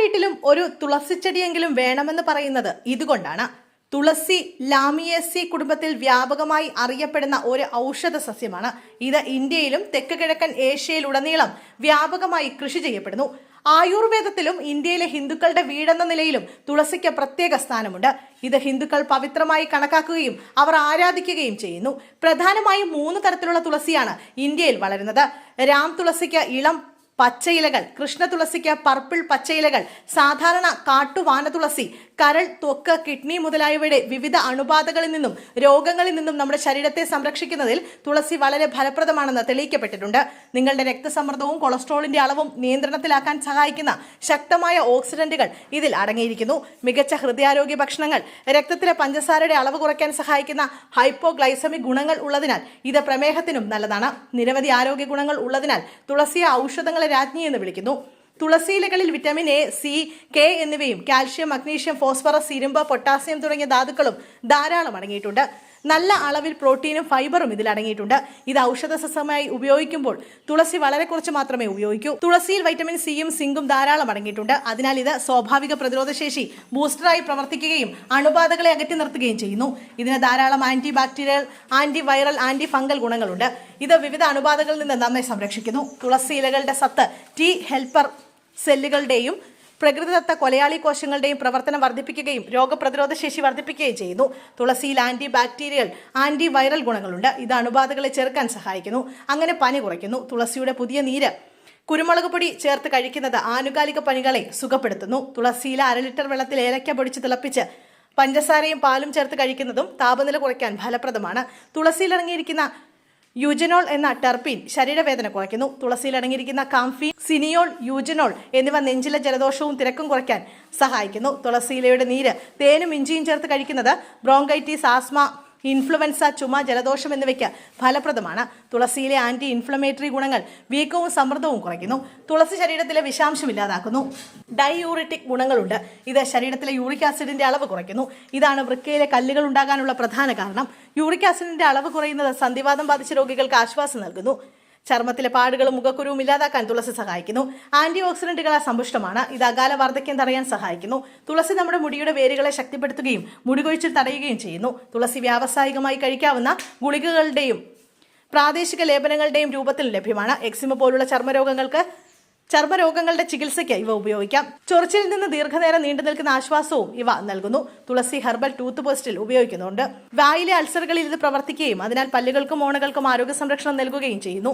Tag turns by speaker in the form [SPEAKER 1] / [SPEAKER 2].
[SPEAKER 1] വീട്ടിലും ഒരു തുളസിച്ചെടിയെങ്കിലും വേണമെന്ന് പറയുന്നത് ഇതുകൊണ്ടാണ്. തുളസി ലാമിയേസി കുടുംബത്തിൽ വ്യാപകമായി അറിയപ്പെടുന്ന ഒരു ഔഷധ സസ്യമാണ്. ഇത് ഇന്ത്യയിലും തെക്ക് കിഴക്കൻ ഏഷ്യയിലുടനീളം വ്യാപകമായി കൃഷി ചെയ്യപ്പെടുന്നു. ആയുർവേദത്തിലും ഇന്ത്യയിലെ ഹിന്ദുക്കളുടെ വീടെന്ന നിലയിലും തുളസിക്ക് പ്രത്യേക സ്ഥാനമുണ്ട്. ഇത് ഹിന്ദുക്കൾ പവിത്രമായി കണക്കാക്കുകയും അവർ ആരാധിക്കുകയും ചെയ്യുന്നു. പ്രധാനമായും 3 തരത്തിലുള്ള തുളസിയാണ് ഇന്ത്യയിൽ വളരുന്നത്. രാം തുളസിക്ക് ഇളം പച്ചയിലകൾ, കൃഷ്ണ തുളസിക്ക് പർപ്പിൾ പച്ചയിലകൾ, സാധാരണ കാട്ടുവാന തുളസി, കരൾ, ത്വക്ക്, കിഡ്നി മുതലായവയുടെ വിവിധ അണുബാധകളിൽ നിന്നും രോഗങ്ങളിൽ നിന്നും നമ്മുടെ ശരീരത്തെ സംരക്ഷിക്കുന്നതിൽ തുളസി വളരെ ഫലപ്രദമാണെന്ന് തെളിയിക്കപ്പെട്ടിട്ടുണ്ട്. നിങ്ങളുടെ രക്തസമ്മർദ്ദവും കൊളസ്ട്രോളിന്റെ അളവും നിയന്ത്രണത്തിലാക്കാൻ സഹായിക്കുന്ന ശക്തമായ ഓക്സിഡന്റുകൾ ഇതിൽ അടങ്ങിയിരിക്കുന്നു. മികച്ച ഹൃദയാരോഗ്യ ഭക്ഷണങ്ങൾ, രക്തത്തിലെ പഞ്ചസാരയുടെ അളവ് കുറയ്ക്കാൻ സഹായിക്കുന്ന ഹൈപ്പോഗ്ലൈസമിക് ഗുണങ്ങൾ ഉള്ളതിനാൽ ഇത് പ്രമേഹത്തിനും നല്ലതാണ്. നിരവധി ആരോഗ്യ ഗുണങ്ങൾ ഉള്ളതിനാൽ തുളസിയെ ഔഷധങ്ങളെ രാജ്ഞി എന്ന് വിളിക്കുന്നു. തുളസിയിലകളിൽ വിറ്റമിൻ എ, സി, കെ എന്നിവയും കാൽഷ്യം, മഗ്നീഷ്യം, ഫോസ്ഫറസ്, ഇരുമ്പ്, പൊട്ടാസ്യം തുടങ്ങിയ ധാതുക്കളും ധാരാളം അടങ്ങിയിട്ടുണ്ട്. നല്ല അളവിൽ പ്രോട്ടീനും ഫൈബറും ഇതിൽ അടങ്ങിയിട്ടുണ്ട്. ഇത് ഔഷധ സസ്യമായി ഉപയോഗിക്കുമ്പോൾ തുളസി വളരെ കുറച്ച് മാത്രമേ ഉപയോഗിക്കൂ. തുളസിയിൽ വൈറ്റമിൻ സിയും സിങ്കും ധാരാളം അടങ്ങിയിട്ടുണ്ട്. അതിനാൽ ഇത് സ്വാഭാവിക പ്രതിരോധശേഷി ബൂസ്റ്ററായി പ്രവർത്തിക്കുകയും അണുബാധകളെ അകറ്റി നിർത്തുകയും ചെയ്യുന്നു. ഇതിന് ധാരാളം anti bacterial, anti viral, anti fungal ഗുണങ്ങളുണ്ട്. ഇത് വിവിധ അണുബാധകളിൽ നിന്ന് നമ്മെ സംരക്ഷിക്കുന്നു. തുളസി ഇലകളുടെ സത്ത് ടി ഹെൽപ്പർ സെല്ലുകളുടെയും പ്രകൃതിദത്ത കൊലയാളി കോശങ്ങളുടെയും പ്രവർത്തനം വർദ്ധിപ്പിക്കുകയും രോഗപ്രതിരോധ ശേഷി വർദ്ധിപ്പിക്കുകയും ചെയ്യുന്നു. തുളസിയിൽ ആന്റി ബാക്ടീരിയൽ, ആന്റി വൈറൽ ഗുണങ്ങളുണ്ട്. ഇത് അണുബാധകളെ ചെറുക്കാൻ സഹായിക്കുന്നു. അങ്ങനെ പനി കുറയ്ക്കുന്നു. തുളസിയുടെ പുതിയ നീര് കുരുമുളക് പൊടി ചേർത്ത് കഴിക്കുന്നത് ആനുകാലിക പനികളെ സുഖപ്പെടുത്തുന്നു. തുളസിയില 1/2 ലിറ്റർ വെള്ളത്തിൽ ഏലക്ക പൊടിച്ച് തിളപ്പിച്ച് പഞ്ചസാരയും പാലും ചേർത്ത് കഴിക്കുന്നതും താപനില കുറയ്ക്കാൻ ഫലപ്രദമാണ്. തുളസിയിൽ അടങ്ങിയിരിക്കുന്ന യൂജനോൾ എന്ന ടെർപ്പിൻ ശരീരവേദന കുറയ്ക്കുന്നു. തുളസിയിൽ അടങ്ങിയിരിക്കുന്ന കാംഫീൻ, സിനിയോൾ, യൂജനോൾ എന്നിവ നെഞ്ചിലെ ജലദോഷവും തിരക്കും കുറയ്ക്കാൻ സഹായിക്കുന്നു. തുളസിയിലയുടെ നീര് തേനും ഇഞ്ചിയും ചേർത്ത് കഴിക്കുന്നത് ബ്രോങ്കൈറ്റിസ്, ആസ്മ, ഇൻഫ്ലുവൻസ, ചുമ, ജലദോഷം എന്നിവയ്ക്ക് ഫലപ്രദമാണ്. തുളസിയിലെ ആന്റി ഇൻഫ്ലമേറ്ററി ഗുണങ്ങൾ വീക്കവും സമ്മർദ്ദവും കുറയ്ക്കുന്നു. തുളസി ശരീരത്തിലെ വിഷാംശം ഇല്ലാതാക്കുന്നു. ഡൈയൂറിറ്റിക് ഗുണങ്ങളുണ്ട്. ഇത് ശരീരത്തിലെ യൂറിക് ആസിഡിന്റെ അളവ് കുറയ്ക്കുന്നു. ഇതാണ് വൃക്കയിലെ കല്ലുകൾ ഉണ്ടാകാനുള്ള പ്രധാന കാരണം. യൂറിക് ആസിഡിന്റെ അളവ് കുറയുന്നത് സന്ധിവാതം ബാധിച്ച രോഗികൾക്ക് ആശ്വാസം നൽകുന്നു. ചർമ്മത്തിലെ പാടുകളും മുഖക്കുരുവും ഇല്ലാതാക്കാൻ തുളസി സഹായിക്കുന്നു. ആന്റി ഓക്സിഡന്റുകളാൽ സമ്പുഷ്ടമാണ്. ഇത് അകാല വാർദ്ധക്യം തടയാൻ സഹായിക്കുന്നു. തുളസി നമ്മുടെ മുടിയുടെ വേരുകളെ ശക്തിപ്പെടുത്തുകയും മുടികൊഴിച്ചിൽ തടയുകയും ചെയ്യുന്നു. തുളസി വ്യാവസായികമായി കഴിക്കാവുന്ന ഗുളികകളുടെയും പ്രാദേശിക ലേപനങ്ങളുടെയും രൂപത്തിൽ ലഭ്യമാണ്. എക്സിമ പോലുള്ള ചർമ്മരോഗങ്ങളുടെ ചികിത്സയ്ക്ക് ഇവ ഉപയോഗിക്കാം. ചൊറിച്ചിൽ നിന്ന് ദീർഘനേരം നീണ്ടു നിൽക്കുന്ന ആശ്വാസവും ഇവ നൽകുന്നു. തുളസി ഹെർബൽ ടൂത്ത് പേസ്റ്റിൽ ഉപയോഗിക്കുന്നുണ്ട്. വായിലെ അൾസറുകളിൽ ഇത് പ്രവർത്തിക്കുകയും അതിനാൽ പല്ലുകൾക്കും മോണകൾക്കും ആരോഗ്യ സംരക്ഷണം നൽകുകയും ചെയ്യുന്നു.